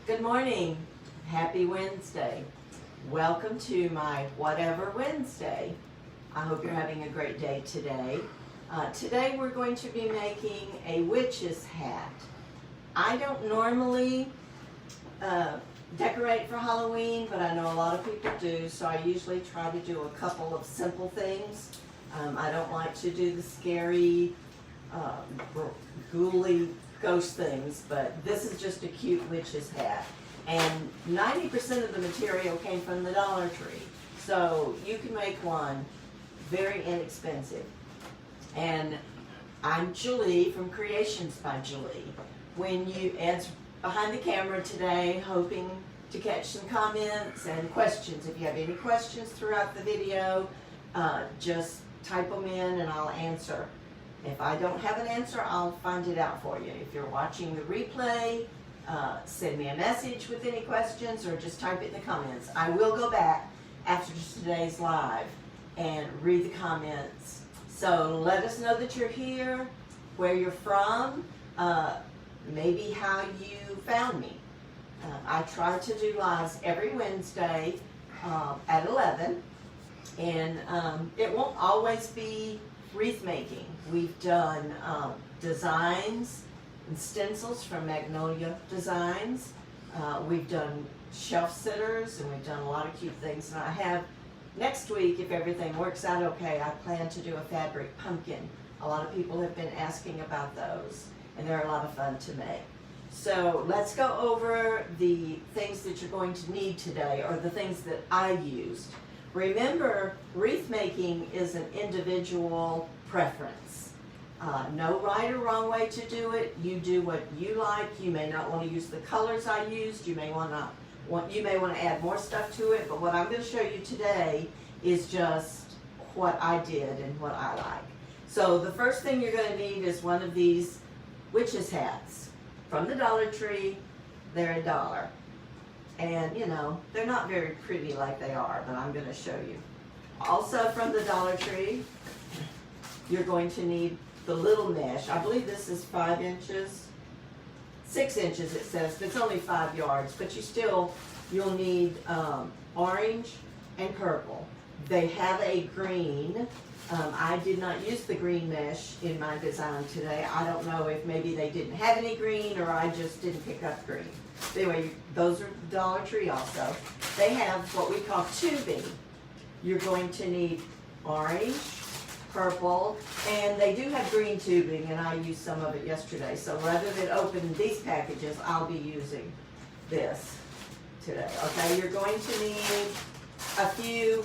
Good morning. Happy Wednesday. Welcome to my Whatever Wednesday. I hope you're having a great day today. Today we're going to be making a witch's hat. I don't normally decorate for Halloween, but I know a lot of people do, so I usually try to do a couple of simple things. I don't like to do the scary, Gwili ghost things, but this is just a cute witch's hat. And 90% of the material came from the Dollar Tree, so you can make one very inexpensive. And I'm Julie from Creations by Julie. Ed's behind the camera today, hoping to catch some comments and questions. If you have any questions throughout the video, just type them in and I'll answer. If I don't have an answer, I'll find it out for you. If you're watching the replay, send me a message with any questions or just type it in the comments. I will go back after today's live and read the comments. So let us know that you're here, where you're from, maybe how you found me. I try to do lives every Wednesday at 11, and it won't always be wreath making. We've done designs and stencils from Magnolia Designs. We've done shelf sitters, and we've done a lot of cute things. And I have, next week, if everything works out okay, I plan to do a fabric pumpkin. A lot of people have been asking about those, and they're a lot of fun to make. So let's go over the things that you're going to need today, or the things that I used. Remember, wreath making is an individual preference. No right or wrong way to do it. You do what you like. You may not want to use the colors I used. You may want to add more stuff to it. But what I'm going to show you today is just what I did and what I like. So the first thing you're going to need is one of these witch's hats from the Dollar Tree. They're $1. And you know, they're not very pretty like they are, but I'm going to show you. Also from the Dollar Tree, you're going to need the little mesh. I believe this is 5 inches, 6 inches it says, but it's only 5 yards, but you'll need orange and purple. They have a green. I did not use the green mesh in my design today. I don't know if maybe they didn't have any green or I just didn't pick up green. Anyway, those are Dollar Tree also. They have what we call tubing. You're going to need orange, purple, and they do have green tubing, and I used some of it yesterday. So rather than open these packages, I'll be using this today. Okay, you're going to need a few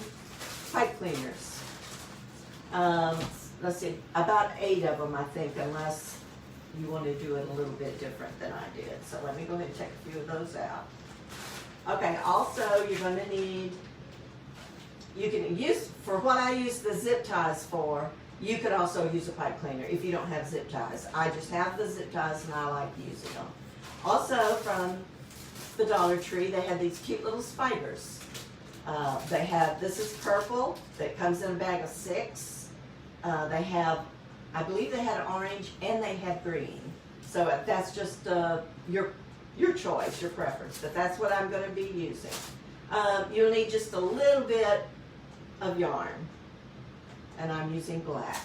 pipe cleaners. Let's see, about 8 of them, I think, unless you want to do it a little bit different than I did. So let me go ahead and take a few of those out. Okay, also you're going to need, you can use, for what I use the zip ties for, you could also use a pipe cleaner if you don't have zip ties. I just have the zip ties and I like using them. Also from the Dollar Tree, they have these cute little spiders. They have, this is purple, that comes in a bag of 6. They have, I believe they had orange and they have green. So that's just your choice, your preference, but that's what I'm going to be using. You'll need just a little bit of yarn, and I'm using black.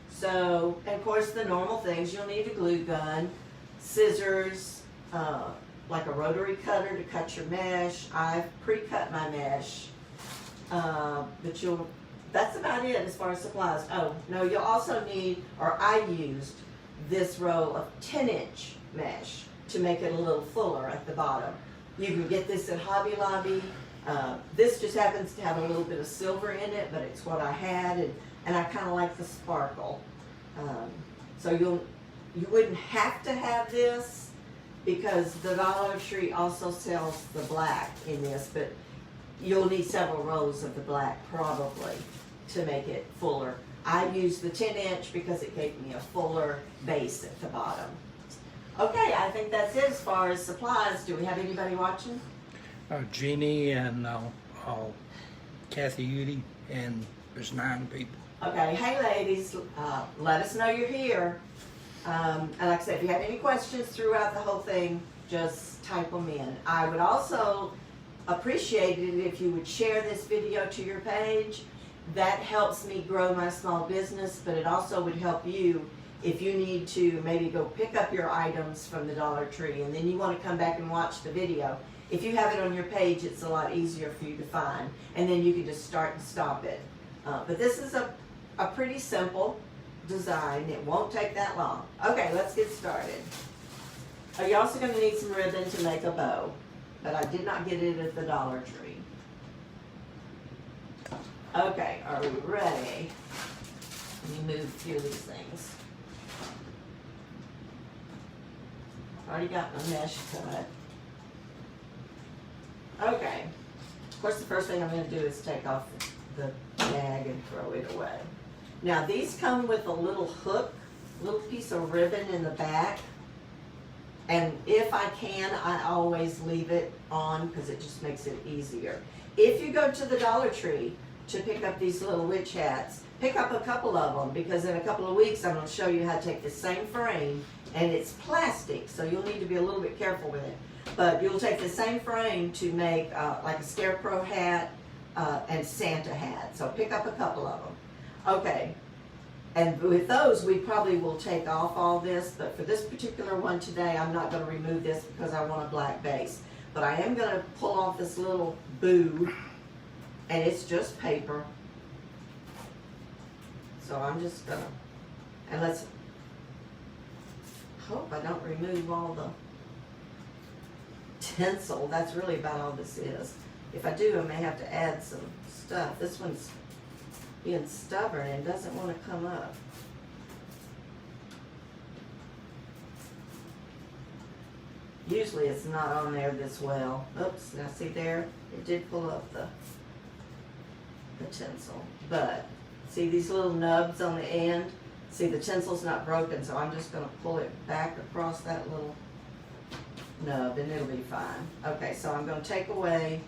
So, and of course the normal things, you'll need a glue gun, scissors, like a rotary cutter to cut your mesh. I've pre-cut my mesh, but that's about it as far as supplies. Oh, no, you'll also need, or I used this roll of 10-inch mesh to make it a little fuller at the bottom. You can get this at Hobby Lobby. This just happens to have a little bit of silver in it, but it's what I had, and I kind of like the sparkle. So you wouldn't have to have this because the Dollar Tree also sells the black in this, but you'll need several rows of the black probably to make it fuller. I used the 10-inch because it gave me a fuller base at the bottom. Okay, I think that's it as far as supplies. Do we have anybody watching? Jeannie and Kathy Udy, and there's 9 people. Okay, hey ladies, let us know you're here. And like I said, if you have any questions throughout the whole thing, just type them in. I would also appreciate it if you would share this video to your page. That helps me grow my small business, but it also would help you if you need to maybe go pick up your items from the Dollar Tree and then you want to come back and watch the video. If you have it on your page, it's a lot easier for you to find, and then you can just start and stop it. But this is a pretty simple design. It won't take that long. Okay, let's get started. You're also going to need some ribbon to make a bow, but I did not get it at the Dollar Tree. Okay, are we ready? Let me move a few of these things. Already got my mesh cut. Okay. Of course, the first thing I'm going to do is take off the tag and throw it away. Now, these come with a little hook, little piece of ribbon in the back. And if I can, I always leave it on because it just makes it easier. If you go to the Dollar Tree to pick up these little witch hats, pick up a couple of them, because in a couple of weeks I'm going to show you how to take the same frame, and it's plastic, so you'll need to be a little bit careful with it. But you'll take the same frame to make like a scarecrow hat and Santa hat. So pick up a couple of them. Okay, and with those we probably will take off all this, but for this particular one today I'm not going to remove this because I want a black base. But I am going to pull off this little boo, and it's just paper. So I'm just going to, and let's hope I don't remove all the tinsel. That's really about all this is. If I do, I may have to add some stuff. This one's being stubborn and doesn't want to come up. Usually it's not on there this well. Oops, now see there? It did pull up the tinsel. But see these little nubs on the end? See, the tinsel's not broken, so I'm just going to pull it back across that little nub and it'll be fine. Okay, so I'm going to take away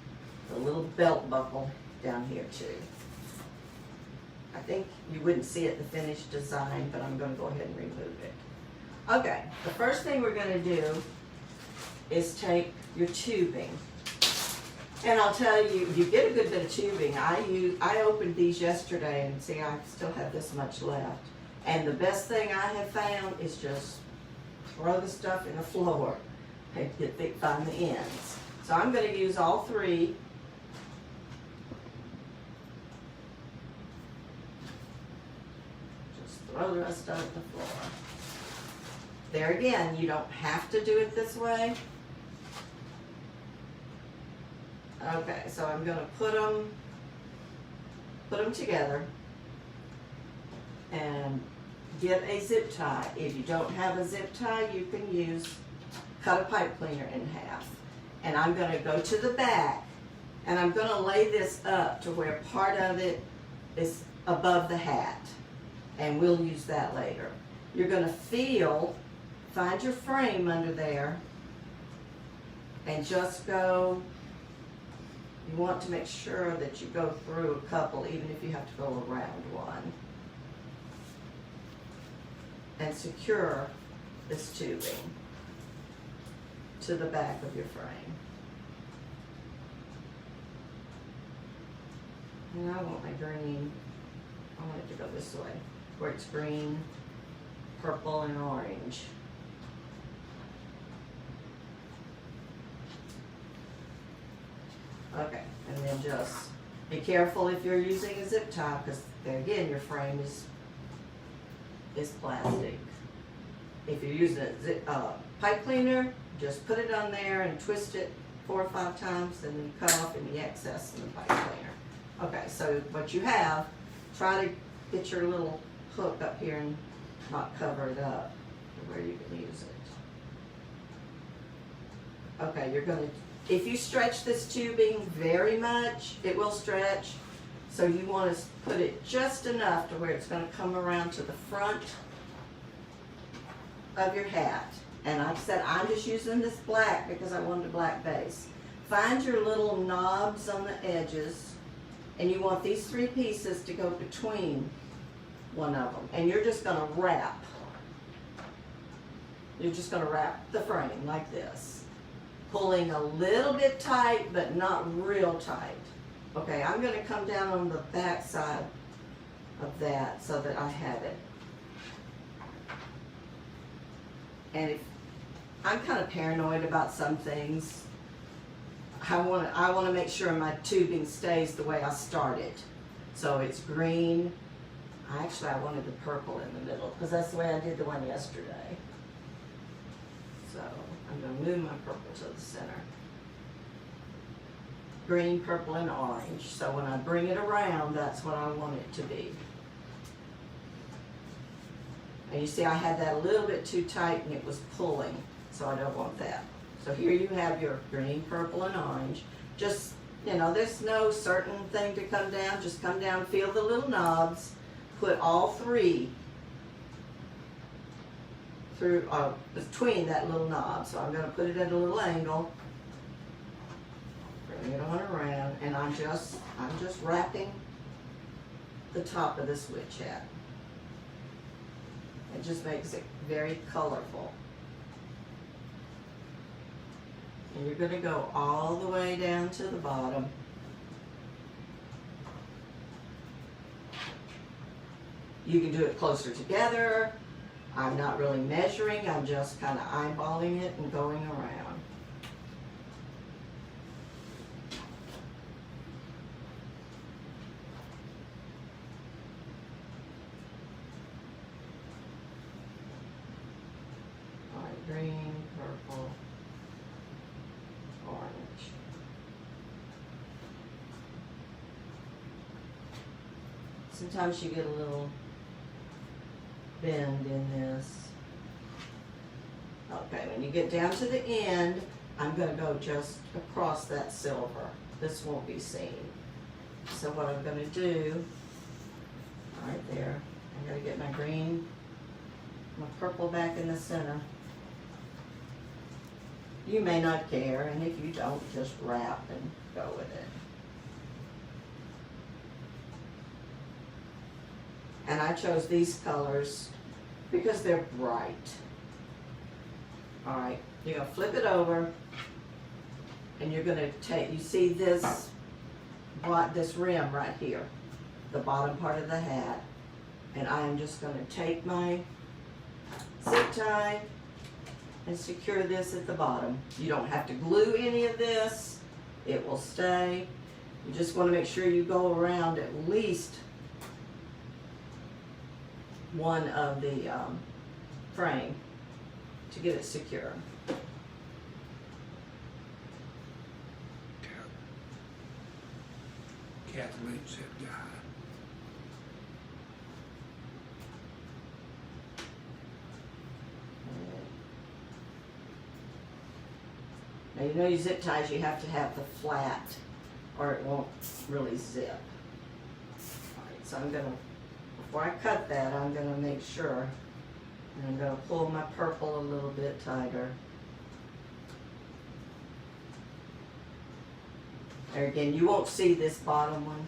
the little belt buckle down here too. I think you wouldn't see it in the finished design, but I'm going to go ahead and remove it. Okay, the first thing we're going to do is take your tubing. And I'll tell you, you get a good bit of tubing. I opened these yesterday and see I still have this much left. And the best thing I have found is just throw the stuff in the floor and find the ends. So I'm going to use all three. Just throw the rest of it on the floor. There again, you don't have to do it this way. Okay, so I'm going to put them together and get a zip tie. If you don't have a zip tie, you can cut a pipe cleaner in half. And I'm going to go to the back and I'm going to lay this up to where part of it is above the hat. And we'll use that later. You're going to find your frame under there and just go. You want to make sure that you go through a couple, even if you have to go around one. And secure this tubing to the back of your frame. And I want my green, I want it to go this way, where it's green, purple, and orange. Okay, and then just be careful if you're using a zip tie, because there again, your frame is plastic. If you're using a pipe cleaner, just put it on there and twist it 4 or 5 times, and then cut off any excess in the pipe cleaner. Okay, so what you have, try to get your little hook up here and not cover it up to where you can use it. Okay, you're going to, if you stretch this tubing very much, it will stretch. So you want to put it just enough to where it's going to come around to the front of your hat. And like I said, I'm just using this black because I wanted a black base. Find your little knobs on the edges, and you want these 3 pieces to go between one of them. And you're just going to wrap. You're just going to wrap the frame like this. pulling a little bit tight, but not real tight. Okay, I'm gonna come down on the back side of that so that I have it. And if I'm kind of paranoid about some things, I wanna make sure my tubing stays the way I started. So it's green. Actually, I wanted the purple in the middle because that's the way I did the one yesterday. So I'm gonna move my purple to the center. Green, purple, and orange. So when I bring it around, that's what I want it to be. And you see I had that a little bit too tight and it was pulling, so I don't want that. So here you have your green, purple, and orange. Just, you know, there's no certain thing to come down. Just come down, feel the little knobs, put all three through, between that little knob. So I'm gonna put it at a little angle. Bring it on around, and I'm just wrapping the top of this witch hat. It just makes it very colorful. And you're going to go all the way down to the bottom. You can do it closer together. I'm not really measuring, I'm just kind of eyeballing it and going around. Green, purple, orange. Sometimes you get a little bend in this. Okay, when you get down to the end, I'm going to go just across that silver. This won't be seen. So what I'm going to do, right there, I'm going to get my green, my purple back in the center. You may not care, and if you don't, just wrap and go with it. And I chose these colors because they're bright. All right, you're gonna flip it over, and you're gonna take, you see this rim right here, the bottom part of the hat, and I'm just gonna take my zip tie and secure this at the bottom. You don't have to glue any of this. It will stay. You just want to make sure you go around at least one of the frame to get it secure. Kathleen said, "God." Now you know your zip ties, you have to have the flat or it won't really zip. Alright, so I'm gonna, before I cut that, I'm gonna make sure, and I'm gonna pull my purple a little bit tighter. There again, you won't see this bottom one.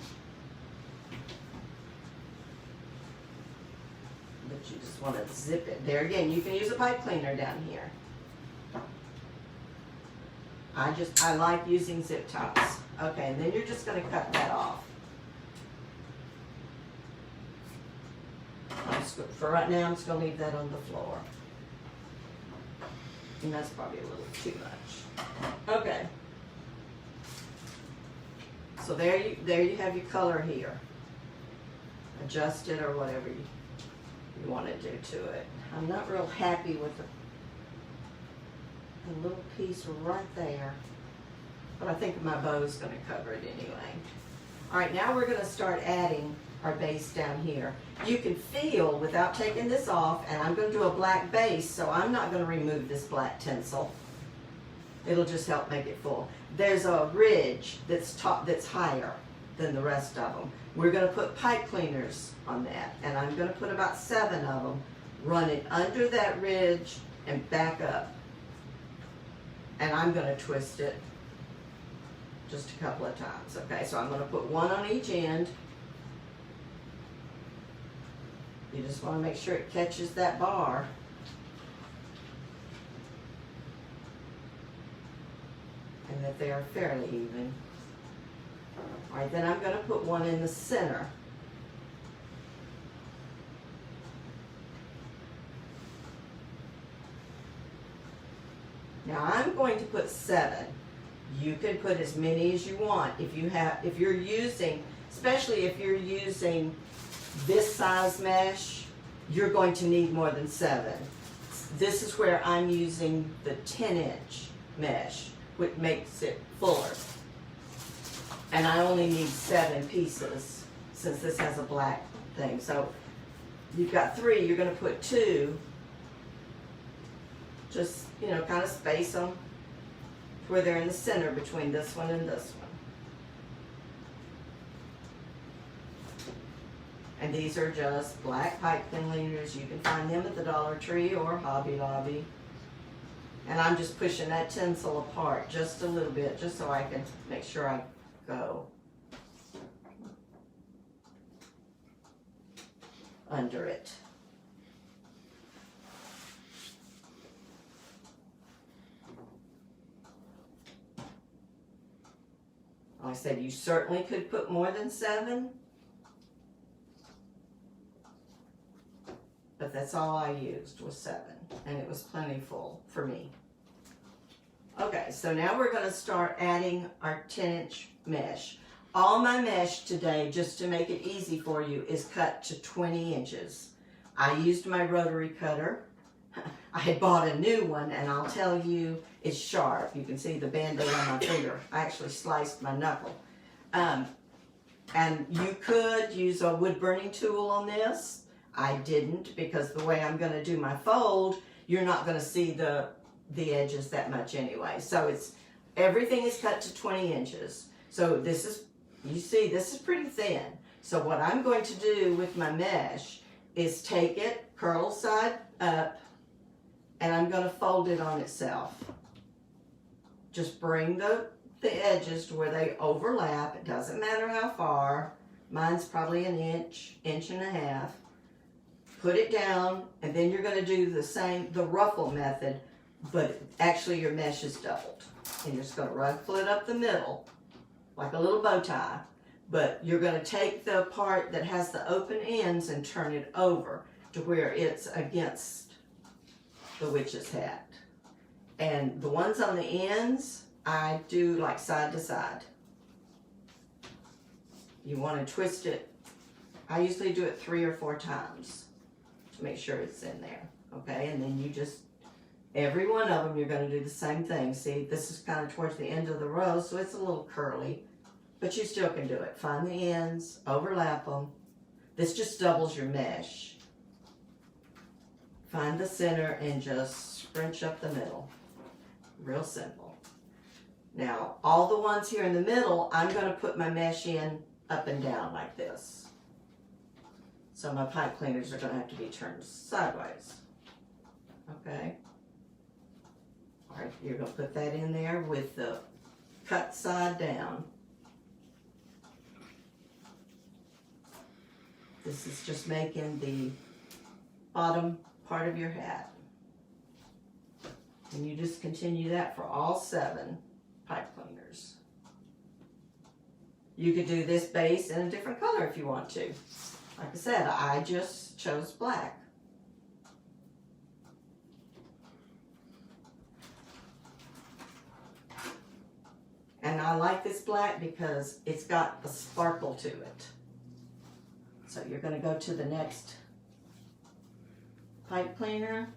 But you just wanna zip it. There again, you can use a pipe cleaner down here. I like using zip ties. Okay, and then you're just gonna cut that off. For right now, I'm just gonna leave that on the floor. And that's probably a little too much. Okay. So there you have your color here. Adjust it or whatever you want to do to it. I'm not real happy with the little piece right there, but I think my bow's going to cover it anyway. All right, now we're going to start adding our base down here. You can feel without taking this off, and I'm going to do a black base, so I'm not going to remove this black tinsel. It'll just help make it full. There's a ridge that's higher than the rest of them. We're going to put pipe cleaners on that, and I'm going to put about 7 of them, run it under that ridge and back up. And I'm going to twist it just a couple of times. Okay, so I'm going to put 1 on each end. You just want to make sure it catches that bar. and that they are fairly even. All right, then I'm going to put one in the center. Now I'm going to put 7. You can put as many as you want. If you're using, especially if you're using this size mesh, you're going to need more than 7. This is where I'm using the 10-inch mesh, which makes it fuller. And I only need 7 pieces since this has a black thing. So you've got 3, you're going to put 2. Just, kind of space them to where they're in the center between this one and this one. And these are just black pipe cleaners. You can find them at the Dollar Tree or Hobby Lobby. And I'm just pushing that tinsel apart just a little bit, just so I can make sure I go under it. Like I said, you certainly could put more than 7, but that's all I used was 7, and it was plenty full for me. Okay, so now we're going to start adding our 10-inch mesh. All my mesh today, just to make it easy for you, is cut to 20 inches. I used my rotary cutter. I had bought a new one, and I'll tell you, it's sharp. You can see the Band-Aid on my finger. I actually sliced my knuckle. And you could use a wood-burning tool on this. I didn't, because the way I'm going to do my fold, you're not going to see the edges that much anyway. So everything is cut to 20 inches. So this is, you see, this is pretty thin. So what I'm going to do with my mesh is take it, curl side up, and I'm going to fold it on itself. Just bring the edges to where they overlap. It doesn't matter how far. Mine's probably an inch, inch and a half. Put it down, and then you're going to do the ruffle method, but actually your mesh is doubled. And you're just going to ruffle it up the middle, like a little bow tie. But you're going to take the part that has the open ends and turn it over to where it's against the witch's hat. And the ones on the ends, I do like side to side. You want to twist it. I usually do it 3 or 4 times to make sure it's in there. Okay, and then you just, every one of them, you're going to do the same thing. See, this is kind of towards the end of the row, so it's a little curly, but you still can do it. Find the ends, overlap them. This just doubles your mesh. Find the center and just scrunch up the middle. Real simple. Now, all the ones here in the middle, I'm going to put my mesh in up and down like this. So my pipe cleaners are going to have to be turned sideways. Okay. All right, you're going to put that in there with the cut side down. This is just making the bottom part of your hat. And you just continue that for all 7 pipe cleaners. You could do this base in a different color if you want to. Like I said, I just chose black. And I like this black because it's got a sparkle to it. So you're going to go to the next pipe cleaner,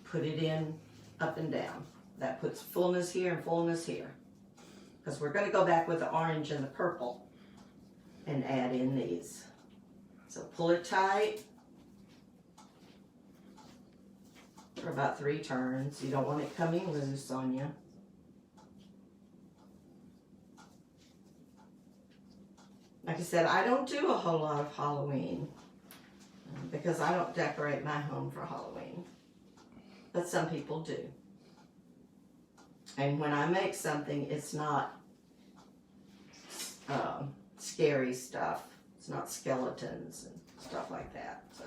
put it in up and down. That puts fullness here and fullness here. Because we're going to go back with the orange and the purple and add in these. So pull it tight for about 3 turns. You don't want it coming loose on you. Like I said, I don't do a whole lot of Halloween because I don't decorate my home for Halloween. But some people do. And when I make something, it's not scary stuff. It's not skeletons and stuff like that. So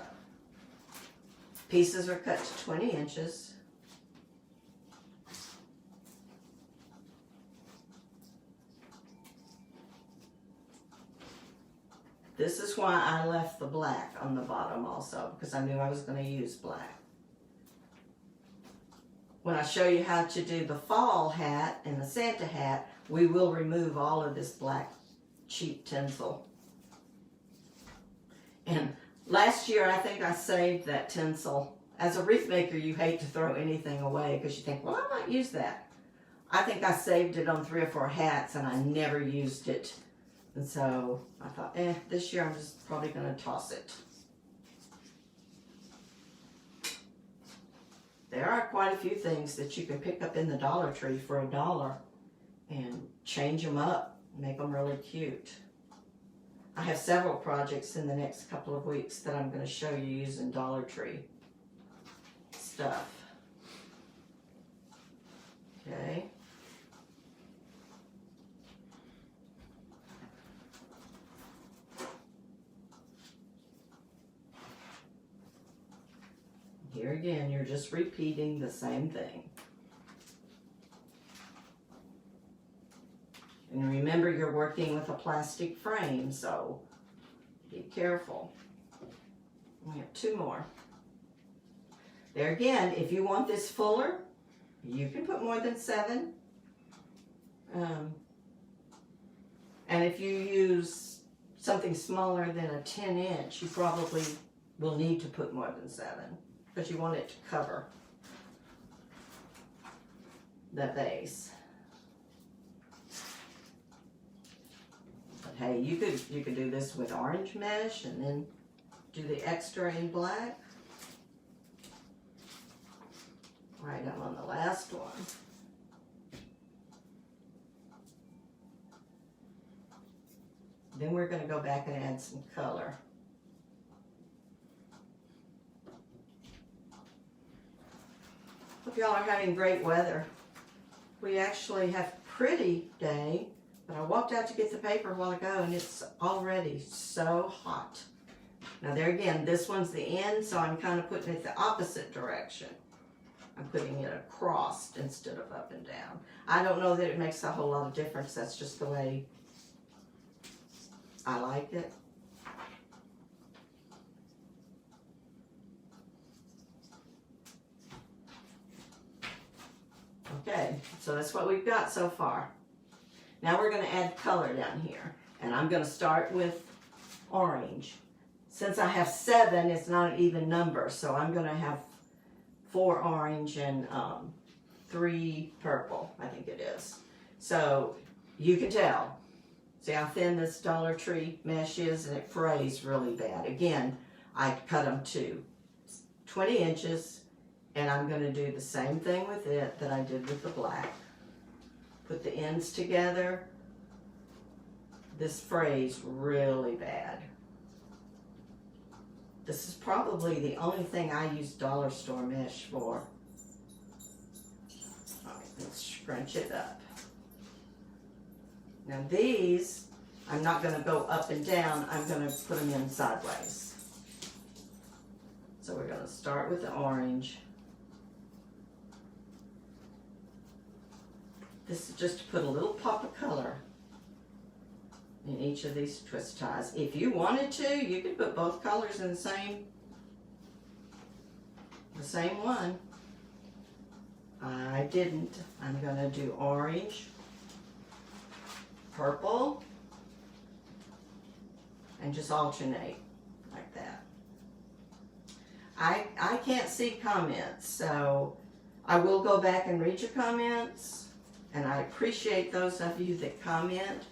pieces are cut to 20 inches. This is why I left the black on the bottom also, because I knew I was going to use black. When I show you how to do the fall hat and the Santa hat, we will remove all of this black cheap tinsel. And last year, I think I saved that tinsel. As a wreath maker, you hate to throw anything away because you think, well, I might use that. I think I saved it on 3 or 4 hats and I never used it. And so I thought, this year I'm just probably going to toss it. There are quite a few things that you can pick up in the Dollar Tree for $1 and change them up, make them really cute. I have several projects in the next couple of weeks that I'm going to show you using Dollar Tree stuff. Okay. Here again, you're just repeating the same thing. And remember, you're working with a plastic frame, so be careful. We have 2 more. There again, if you want this fuller, you can put more than 7. And if you use something smaller than a 10-inch, you probably will need to put more than 7. Because you want it to cover the base. But hey, you could do this with orange mesh and then do the extra in black. Right, I'm on the last one. Then we're going to go back and add some color. Hope y'all are having great weather. We actually have a pretty day, but I walked out to get the paper a while ago and it's already so hot. Now there again, this one's the end, so I'm kind of putting it the opposite direction. I'm putting it across instead of up and down. I don't know that it makes a whole lot of difference. That's just the way I like it. Okay, so that's what we've got so far. Now we're going to add color down here. And I'm going to start with orange. Since I have 7, it's not an even number, so I'm going to have 4 orange and 3 purple, I think it is. So you can tell. See how thin this Dollar Tree mesh is, and it frays really bad. Again, I cut them to 20 inches, and I'm going to do the same thing with it that I did with the black. Put the ends together. This frays really bad. This is probably the only thing I use dollar store mesh for. All right, let's scrunch it up. Now these, I'm not going to go up and down. I'm going to put them in sideways. So we're going to start with the orange. This is just to put a little pop of color in each of these twist ties. If you wanted to, you could put both colors in the same one. I didn't. I'm going to do orange, purple, and just alternate like that. I can't see comments, so I will go back and read your comments. And I appreciate those of you that comment.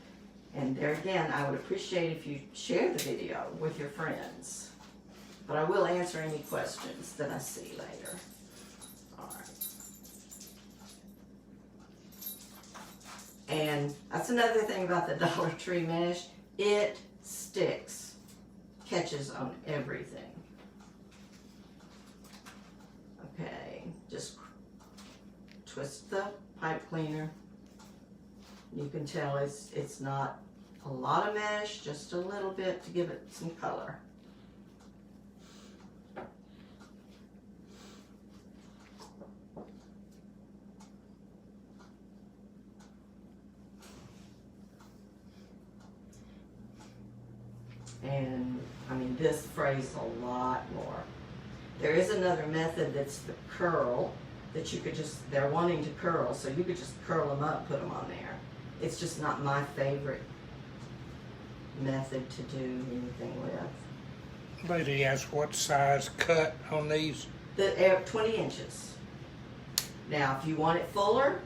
And there again, I would appreciate if you share the video with your friends. But I will answer any questions that I see later. All right. And that's another thing about the Dollar Tree mesh. It sticks, catches on everything. Okay, just twist the pipe cleaner. You can tell it's not a lot of mesh, just a little bit to give it some color. And, I mean, this frays a lot more. There is another method that's the curl, that you could just, they're wanting to curl, so you could just curl them up, put them on there. It's just not my favorite method to do anything with. Lady asked what size cut on these. The 20 inches. Now, if you want it fuller,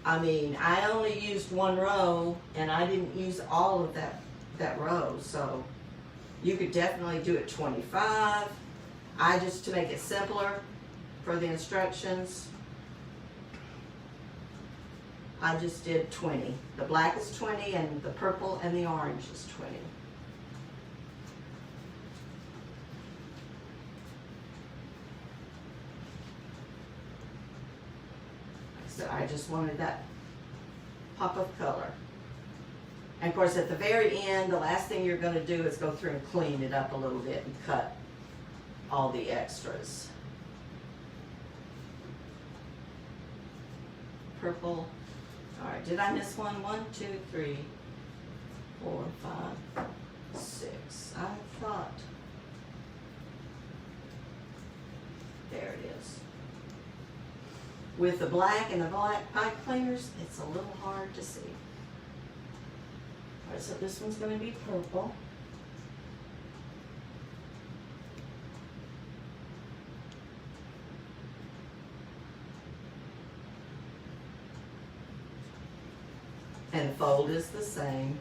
I mean, I only used one row, and I didn't use all of that row, so you could definitely do it 25. I just, to make it simpler for the instructions, I just did 20. The black is 20, and the purple and the orange is 20. So I just wanted that pop of color. And of course, at the very end, the last thing you're going to do is go through and clean it up a little bit and cut all the extras. Purple. All right, did I miss one? 1, 2, 3, 4, 5, 6. I thought. There it is. With the black and the black pipe cleaners, it's a little hard to see. All right, so this one's going to be purple. And the fold is the same.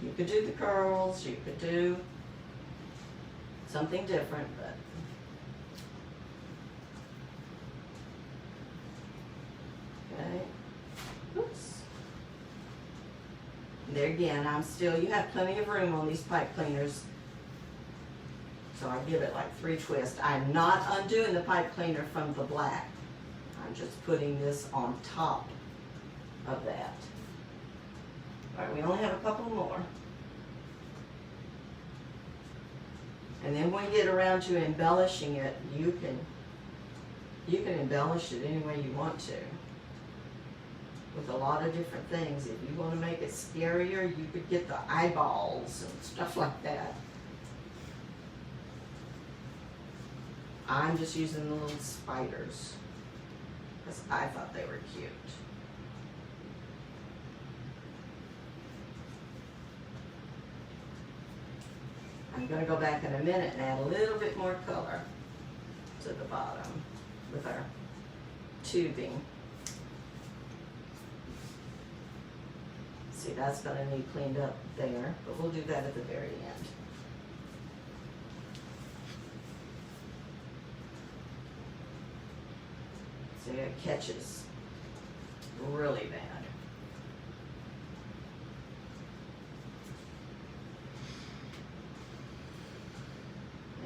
You could do the curls, you could do something different, but okay. Oops. There again, you have plenty of room on these pipe cleaners. So I give it like 3 twists. I'm not undoing the pipe cleaner from the black. I'm just putting this on top of that. All right, we only have a couple more. And then when we get around to embellishing it, you can embellish it any way you want to, with a lot of different things. If you want to make it scarier, you could get the eyeballs and stuff like that. I'm just using the little spiders because I thought they were cute. I'm going to go back in a minute and add a little bit more color to the bottom with our tubing. See, that's going to need cleaned up there, but we'll do that at the very end. See, it catches really bad.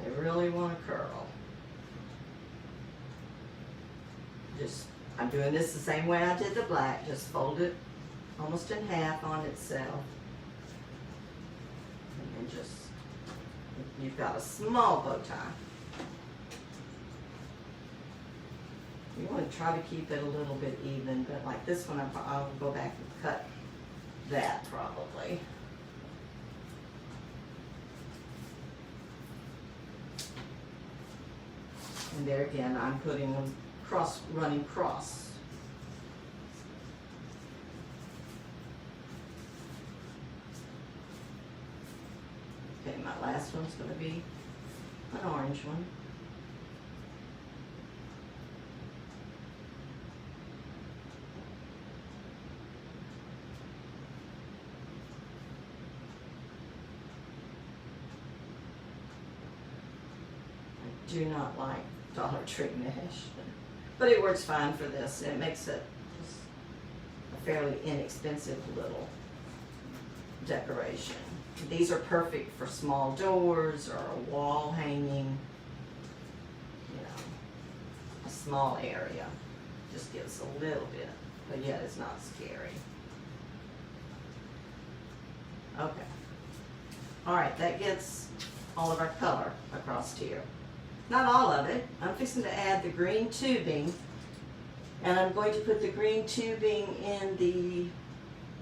I really want to curl. I'm doing this the same way I did the black, just fold it almost in half on itself. And then you've got a small bow tie. You want to try to keep it a little bit even, but like this one, I'll go back and cut that probably. And there again, I'm putting them running cross. Okay, my last one's going to be an orange one. I do not like Dollar Tree mesh, but it works fine for this. It makes it just a fairly inexpensive little decoration. These are perfect for small doors or a wall hanging, you know, a small area. Just gives a little bit, but yet it's not scary. Okay. All right, that gets all of our color across here. Not all of it. I'm fixing to add the green tubing, and I'm going to put the green tubing in the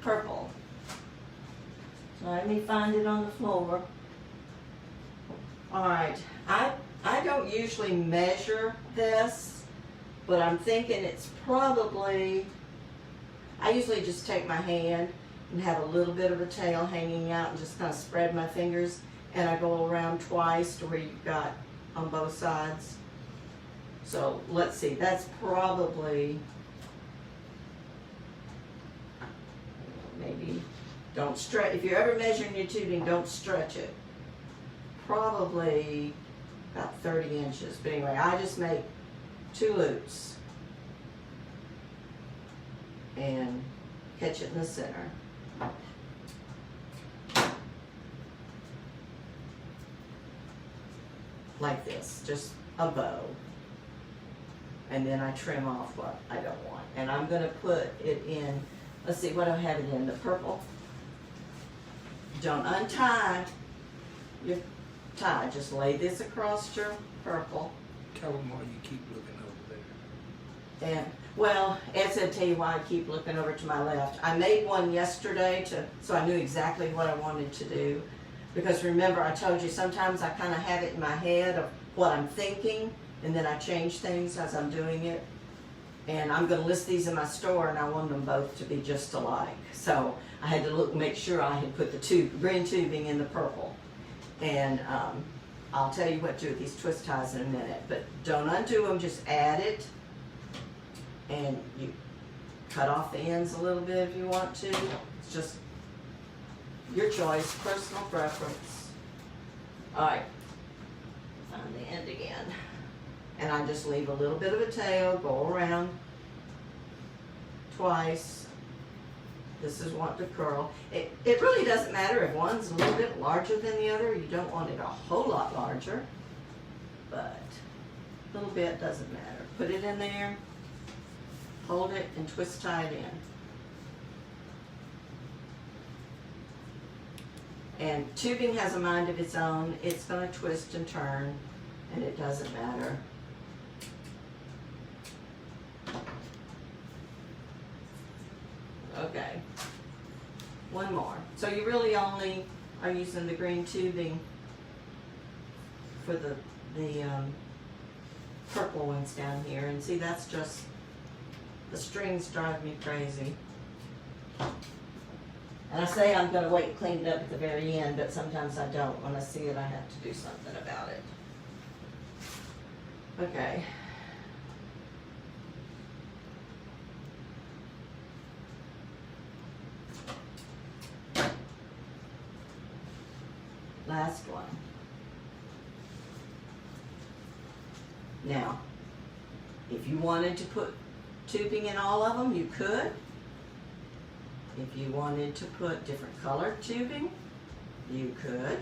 purple. Let me find it on the floor. Alright, I don't usually measure this, but I'm thinking it's probably, I usually just take my hand and have a little bit of a tail hanging out and just kind of spread my fingers, and I go around twice to where you've got on both sides. So let's see, that's probably, maybe, don't stretch, if you're ever measuring your tubing, don't stretch it. Probably about 30 inches, but anyway, I just make 2 loops and catch it in the center. Like this, just a bow. And then I trim off what I don't want. And I'm gonna put it in, let's see, what do I have it in, the purple? Don't untie your tie, just lay this across your purple. Tell them why you keep looking over there. And, well, Ed said, tell you why I keep looking over to my left. I made one yesterday so I knew exactly what I wanted to do. Because remember, I told you sometimes I kind of have it in my head of what I'm thinking, and then I change things as I'm doing it. And I'm going to list these in my store, and I want them both to be just alike. So I had to look, make sure I had put the green tubing in the purple. And I'll tell you what to do with these twist ties in a minute. But don't undo them, just add it. And you cut off the ends a little bit if you want to. It's just your choice, personal preference. Alright, find the end again. And I just leave a little bit of a tail, go around twice. This is want to curl. It really doesn't matter if one's a little bit larger than the other. You don't want it a whole lot larger, but a little bit doesn't matter. Put it in there, hold it, and twist tie it in. And tubing has a mind of its own. It's going to twist and turn, and it doesn't matter. Okay, one more. So you really only are using the green tubing for the purple ones down here. And see, that's just, the strings drive me crazy. And I say I'm going to wait and clean it up at the very end, but sometimes I don't. When I see it, I have to do something about it. Okay. Last one. Now, if you wanted to put tubing in all of them, you could. If you wanted to put different colored tubing, you could.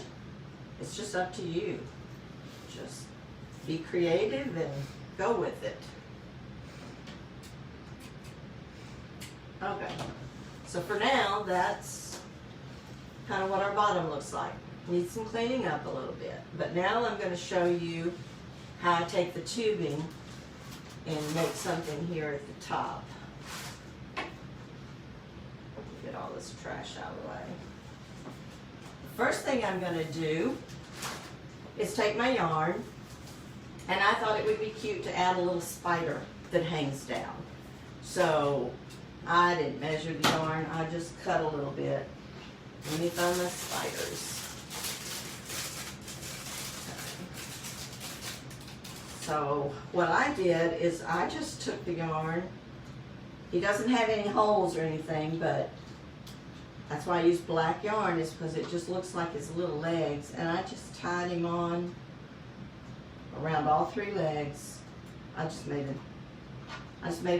It's just up to you. Just be creative and go with it. Okay, so for now, that's kind of what our bottom looks like. Needs some cleaning up a little bit. But now I'm going to show you how I take the tubing and make something here at the top. Get all this trash out of the way. The first thing I'm going to do is take my yarn, and I thought it would be cute to add a little spider that hangs down. So I didn't measure the yarn, I just cut a little bit. Let me find my spiders. So what I did is I just took the yarn. He doesn't have any holes or anything, but that's why I use black yarn, is because it just looks like his little legs. And I just tied him on around all 3 legs. I just made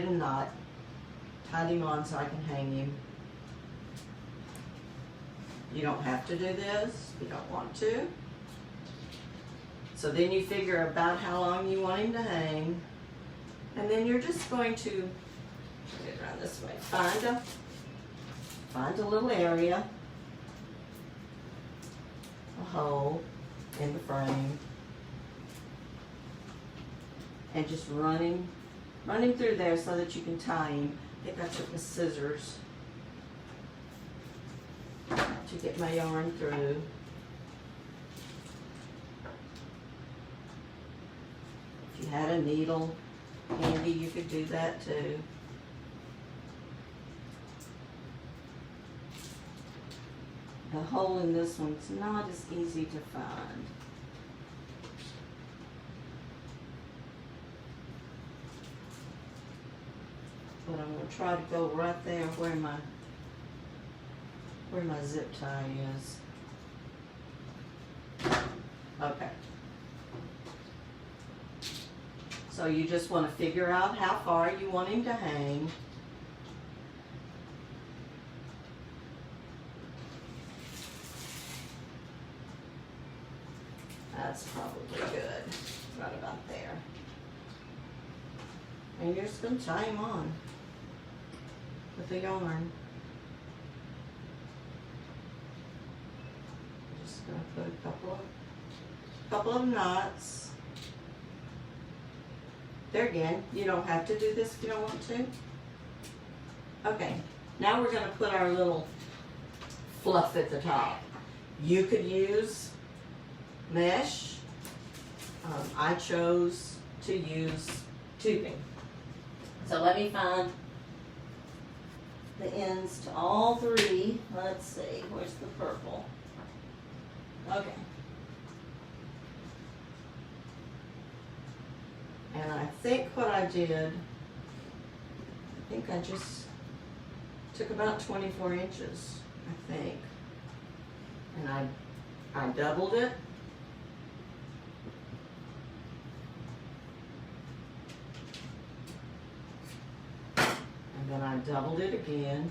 a knot, tied him on so I can hang him. You don't have to do this if you don't want to. So then you figure about how long you want him to hang. And then you're just going to, get it around this way, find a little area, a hole in the frame, and just run him through there so that you can tie him. I think I took the scissors to to get my yarn through. If you had a needle handy, you could do that too. The hole in this one's not as easy to find. But I'm going to try to go right there where my zip tie is. Okay. So you just want to figure out how far you want him to hang. That's probably good, right about there. And you're just going to tie him on with the yarn. Just going to put a couple of knots. There again, you don't have to do this if you don't want to. Okay, now we're going to put our little fluff at the top. You could use mesh. I chose to use tubing. So let me find the ends to all three. Let's see, where's the purple? Okay. And I think what I did, I just took about 24 inches, I think. And I doubled it. And then I doubled it again.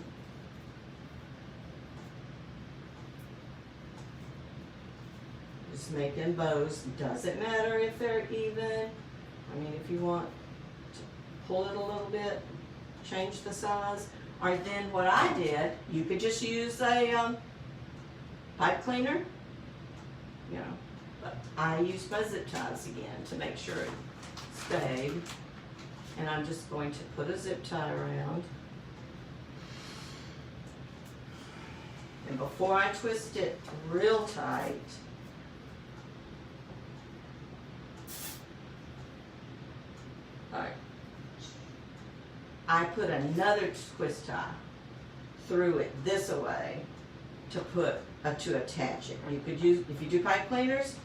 Just making bows. Doesn't matter if they're even. I mean, if you want to pull it a little bit, change the size. All right, then what I did, you could just use a pipe cleaner, you know, but I used my zip ties again to make sure it stayed. And I'm just going to put a zip tie around. And before I twist it real tight, I put another twist tie through it this way to attach it. You could use, if you do pipe cleaners,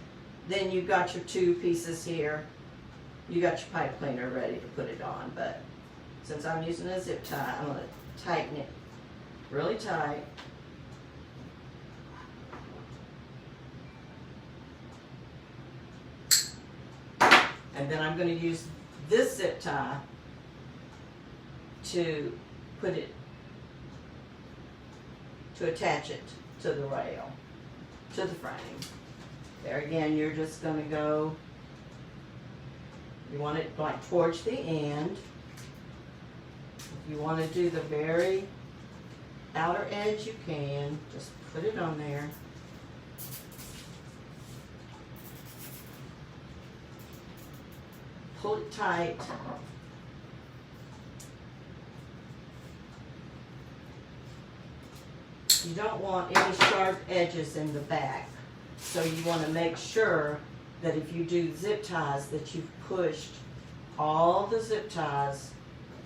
then you've got your two pieces here. You got your pipe cleaner ready to put it on, but since I'm using a zip tie, I'm going to tighten it really tight. And then I'm going to use this zip tie to attach it to the rail, to the frame. There again, you're just going to go, you want it like towards the end. If you want to do the very outer edge, you can. Just put it on there. Pull it tight. You don't want any sharp edges in the back. So you want to make sure that if you do zip ties that you've pushed all the zip ties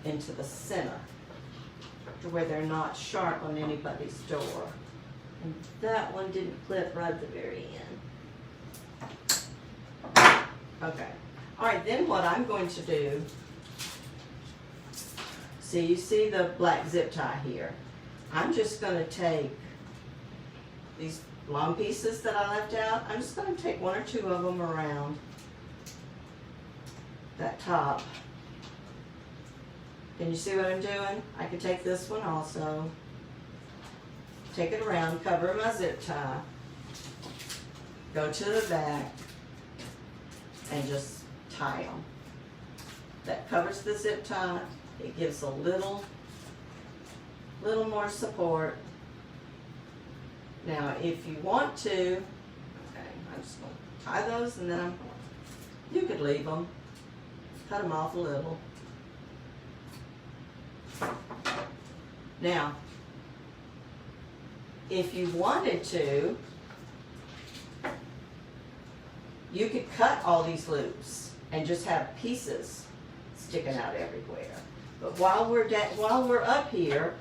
into the center to where they're not sharp on anybody's door. And that one didn't clip right at the very end. Okay. All right, then what I'm going to do, see, you see the black zip tie here. I'm just going to take these long pieces that I left out. I'm just going to take one or two of them around that top. Can you see what I'm doing? I could take this one also. Take it around, cover my zip tie, go to the back, and just tie them. That covers the zip tie. It gives a little more support. Now, if you want to, okay, I'm just going to tie those, and then you could leave them, cut them off a little. Now, if you wanted to, you could cut all these loops and just have pieces sticking out everywhere. But while we're up here,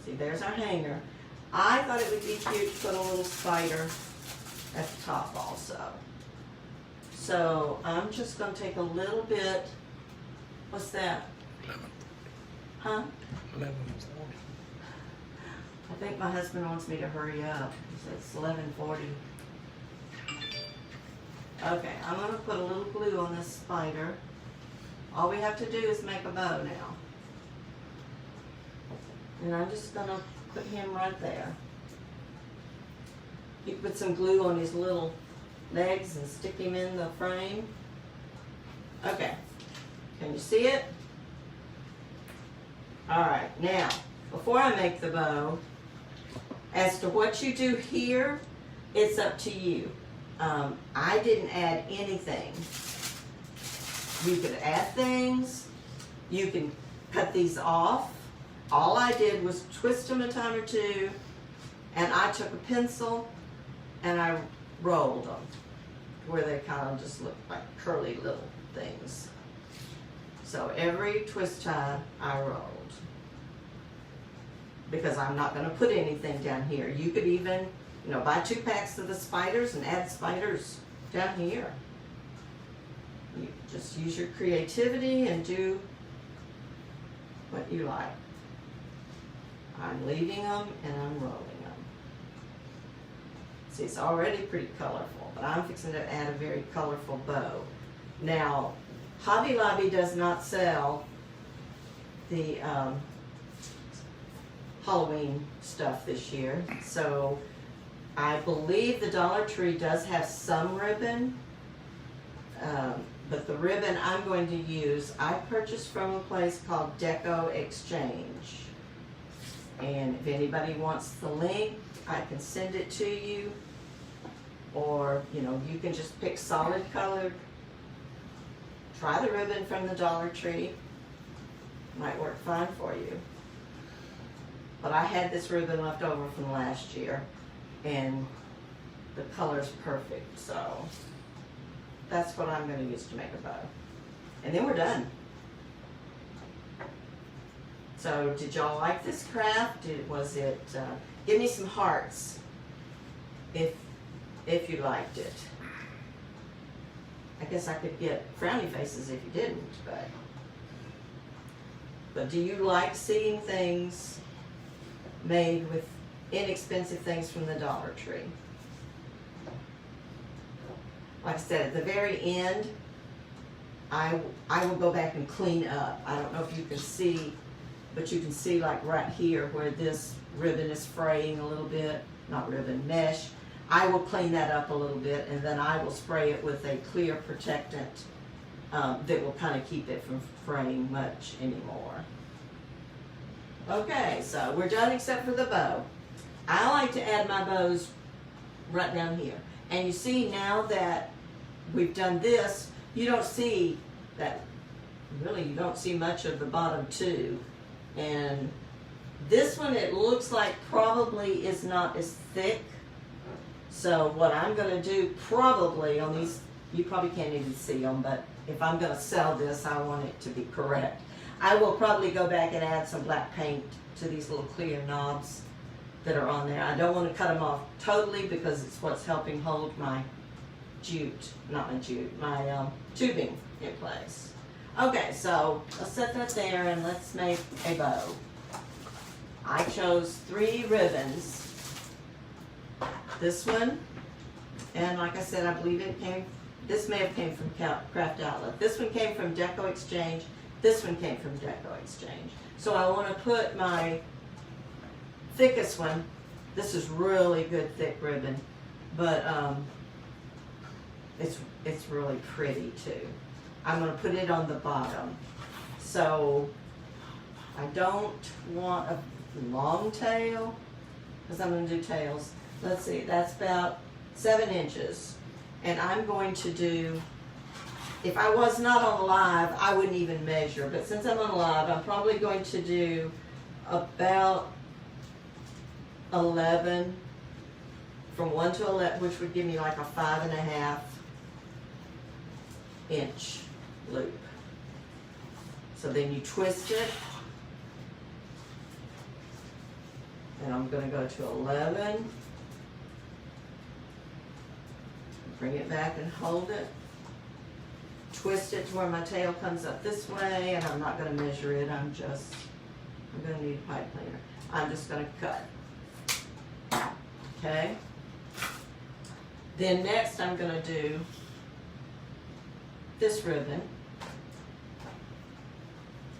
see, there's our hanger. I thought it would be cute to put a little spider at the top also. So I'm just gonna take a little bit, what's that? Huh? 11:40. I think my husband wants me to hurry up. He says it's 11:40. Okay, I'm gonna put a little glue on this spider. All we have to do is make a bow now. And I'm just gonna put him right there. You can put some glue on his little legs and stick him in the frame. Okay, can you see it? All right, now, before I make the bow, as to what you do here, it's up to you. I didn't add anything. You could add things, you can cut these off. All I did was twist them a time or two, and I took a pencil and I rolled them where they kind of just look like curly little things. So every twist tie I rolled, because I'm not going to put anything down here. You could even, buy 2 packs of the spiders and add spiders down here. You just use your creativity and do what you like. I'm leaving them and I'm rolling them. See, it's already pretty colorful, but I'm fixing to add a very colorful bow. Now, Hobby Lobby does not sell the Halloween stuff this year, so I believe the Dollar Tree does have some ribbon, but the ribbon I'm going to use, I purchased from a place called Deco Exchange. And if anybody wants the link, I can send it to you. Or, you can just pick solid colored. Try the ribbon from the Dollar Tree. Might work fine for you. But I had this ribbon left over from last year, and the color's perfect, so that's what I'm going to use to make a bow. And then we're done. So did y'all like this craft? Was it, give me some hearts if you liked it. I guess I could get frowny faces if you didn't, but do you like seeing things made with inexpensive things from the Dollar Tree? Like I said, at the very end, I will go back and clean up. I don't know if you can see, but you can see like right here where this ribbon is fraying a little bit, not ribbon, mesh. I will clean that up a little bit, and then I will spray it with a clear protectant that will kind of keep it from fraying much anymore. Okay, so we're done except for the bow. I like to add my bows right down here. And you see now that we've done this, you don't see that, really you don't see much of the bottom two. And this one, it looks like probably is not as thick. So what I'm gonna do probably on these, you probably can't even see them, but if I'm gonna sell this, I want it to be correct. I will probably go back and add some black paint to these little clear knobs that are on there. I don't want to cut them off totally because it's what's helping hold my my tubing in place. Okay, so let's set that there and let's make a bow. I chose 3 ribbons. This one, and like I said, I believe this may have came from Craft Outlet. This one came from Deco Exchange. This one came from Deco Exchange. So I want to put my thickest one. This is really good thick ribbon, but it's really pretty too. I'm going to put it on the bottom. So I don't want a long tail because I'm going to do tails. Let's see, that's about 7 inches. And I'm going to do, if I was not on live, I wouldn't even measure. But since I'm on live, I'm probably going to do about 11, from 1 to 11, which would give me like a 5.5 inch loop. So then you twist it, and I'm going to go to 11, bring it back and hold it, twist it to where my tail comes up this way, and I'm not going to measure it, I'm going to need a pipe cleaner. I'm just going to cut. Okay? Then next I'm going to do this ribbon.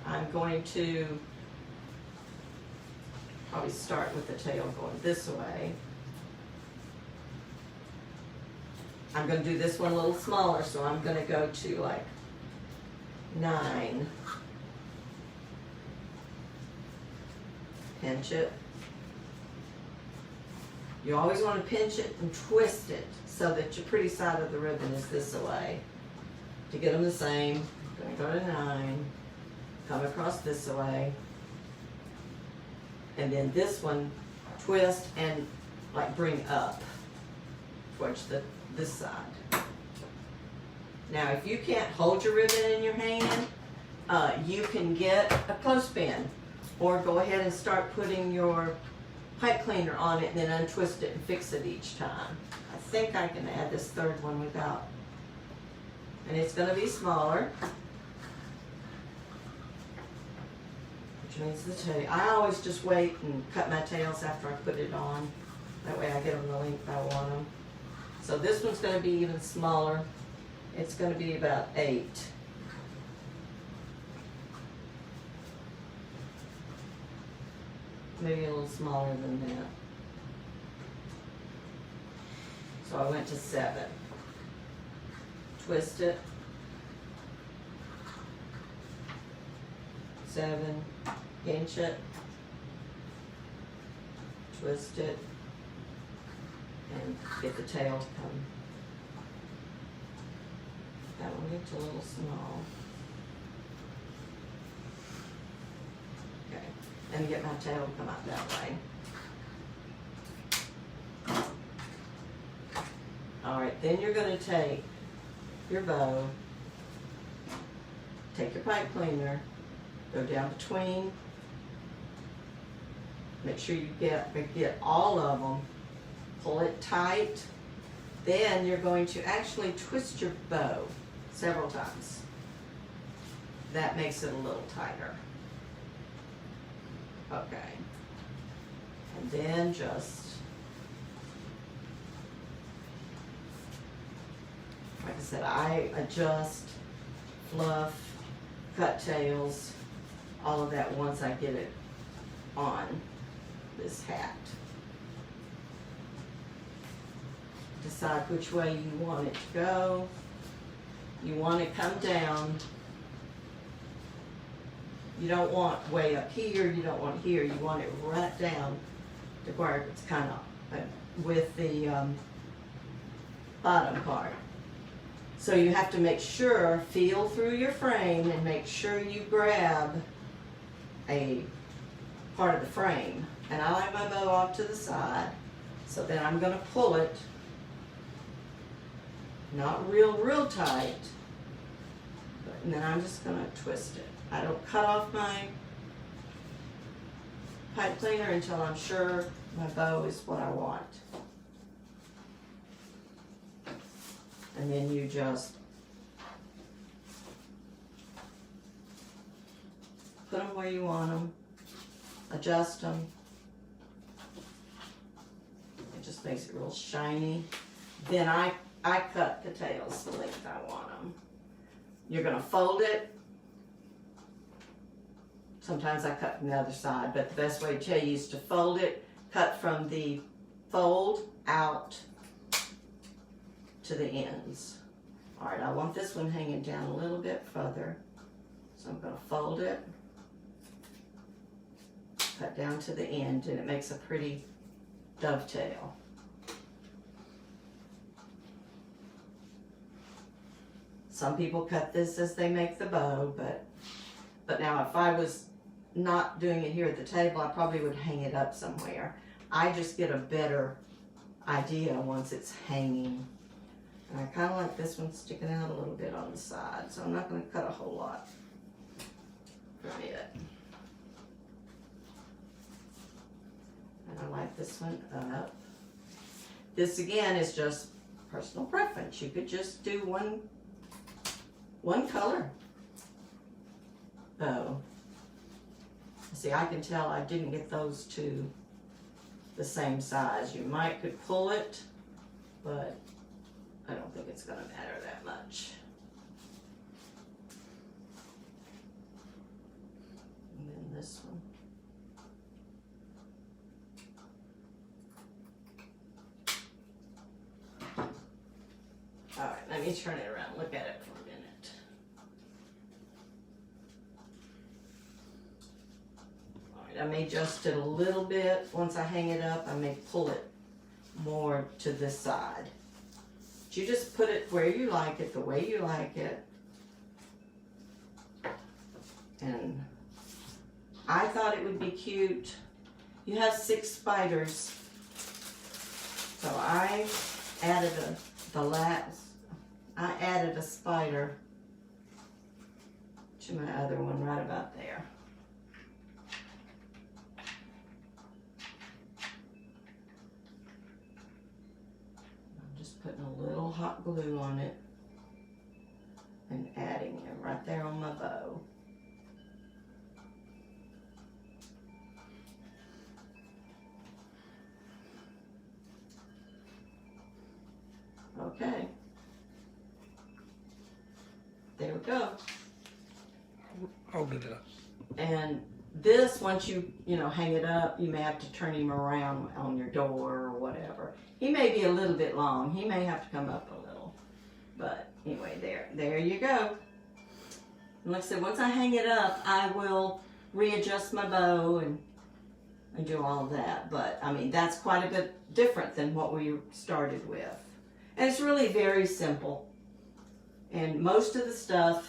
I'm going to probably start with the tail going this way. I'm going to do this one a little smaller, so I'm going to go to like 9. Pinch it. You always want to pinch it and twist it so that your pretty side of the ribbon is this way. To get them the same, I'm going to go to 9, come across this way, and then this one twist and like bring up towards this side. Now if you can't hold your ribbon in your hand, you can get a clothespin, or go ahead and start putting your pipe cleaner on it and then untwist it and fix it each time. I think I can add this third one without, and it's going to be smaller, which means the tail. I always just wait and cut my tails after I put it on. That way I get them the length I want them. So this one's going to be even smaller. It's going to be about 8. Maybe a little smaller than that. So I went to 7. Twist it. 7. Pinch it. Twist it. And get the tail to come. That one gets a little small. Okay. And get my tail to come out that way. Alright, then you're going to take your bow, take your pipe cleaner, go down between, make sure you get all of them, pull it tight, then you're going to actually twist your bow several times. That makes it a little tighter. Okay. And then just, like I said, I adjust, fluff, cut tails, all of that once I get it on this hat. Decide which way you want it to go. You want to come down. You don't want way up here, you don't want here, you want it right down to where it's kind of with the bottom part. So you have to make sure, feel through your frame and make sure you grab a part of the frame. And I like my bow off to the side, so then I'm going to pull it, not real tight, and then I'm just going to twist it. I don't cut off my pipe cleaner until I'm sure my bow is what I want. And then you just put them where you want them, adjust them. It just makes it real shiny. Then I cut the tails the length I want them. You're going to fold it. Sometimes I cut from the other side, but the best way to tell you is to fold it, cut from the fold out to the ends. All right, I want this one hanging down a little bit further, so I'm going to fold it, cut down to the end, and it makes a pretty dovetail. Some people cut this as they make the bow, but now if I was not doing it here at the table, I probably would hang it up somewhere. I just get a better idea once it's hanging. And I kind of like this one sticking out a little bit on the side, so I'm not going to cut a whole lot from it. And I like this one up. This again is just personal preference. You could just do one color. Oh, see, I can tell I didn't get those two the same size. You might could pull it, but I don't think it's gonna matter that much. And then this one. All right, let me turn it around, look at it for a minute. All right, I may adjust it a little bit. Once I hang it up, I may pull it more to this side. But you just put it where you like it, the way you like it. And I thought it would be cute. You have 6 spiders. So I added I added a spider to my other one right about there. I'm just putting a little hot glue on it and adding it right there on my bow. Okay. There we go. Hold it up. And this, once you hang it up, you may have to turn him around on your door or whatever. He may be a little bit long. He may have to come up a little. But anyway, there you go. And like I said, once I hang it up, I will readjust my bow and do all of that. But I mean, that's quite a bit different than what we started with. And it's really very simple. And most of the stuff,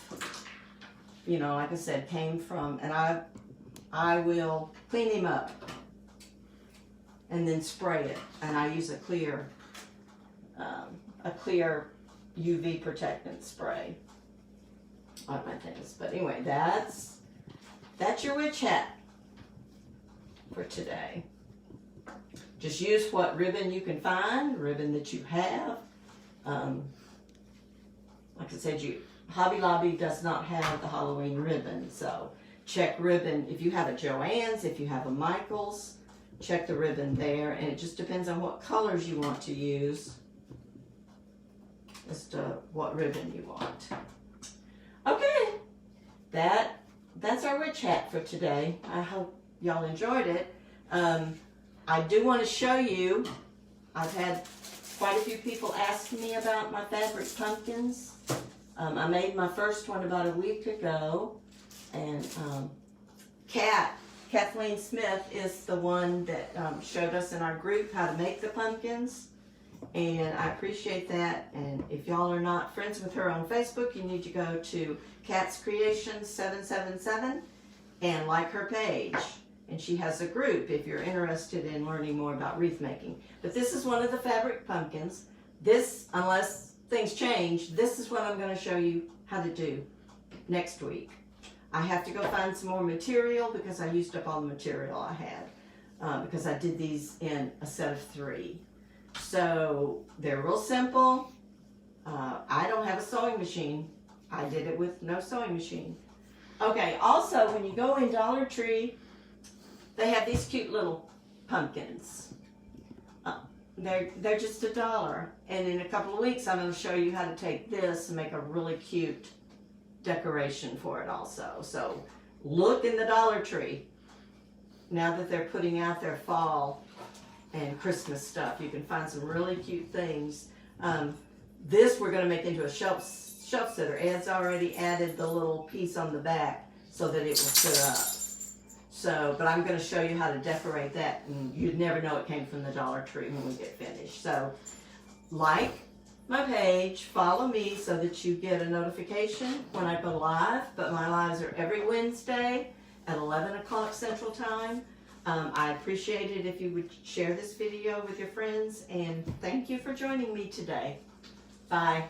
like I said, came from, and I will clean him up and then spray it. And I use a clear UV protectant spray on my things. But anyway, that's your witch hat for today. Just use what ribbon you can find, ribbon that you have. Like I said, Hobby Lobby does not have the Halloween ribbon, so check ribbon. If you have a Joann's, if you have a Michael's, check the ribbon there, and it just depends on what colors you want to use as to what ribbon you want. Okay, that's our witch hat for today. I hope y'all enjoyed it. I do want to show you, I've had quite a few people ask me about my fabric pumpkins. I made my first one about a week ago, and Kathleen Smith is the one that showed us in our group how to make the pumpkins, and I appreciate that. And if y'all are not friends with her on Facebook, you need to go to Kat's Creations 777 and like her page. And she has a group if you're interested in learning more about wreath making. But this is one of the fabric pumpkins. This, unless things change, this is what I'm going to show you how to do next week. I have to go find some more material because I used up all the material I had because I did these in a set of 3. So they're real simple. I don't have a sewing machine. I did it with no sewing machine. Okay, also when you go in Dollar Tree, they have these cute little pumpkins. They're just $1. And in a couple of weeks, I'm going to show you how to take this and make a really cute decoration for it also. So look in the Dollar Tree. Now that they're putting out their fall and Christmas stuff, you can find some really cute things. This we're going to make into a shelf sitter. Ed's already added the little piece on the back so that it will sit up. So, but I'm going to show you how to decorate that, and you'd never know it came from the Dollar Tree when we get finished. So, like my page, follow me so that you get a notification when I go live. But my lives are every Wednesday at 11 o'clock Central Time. I appreciate it if you would share this video with your friends, and thank you for joining me today. Bye.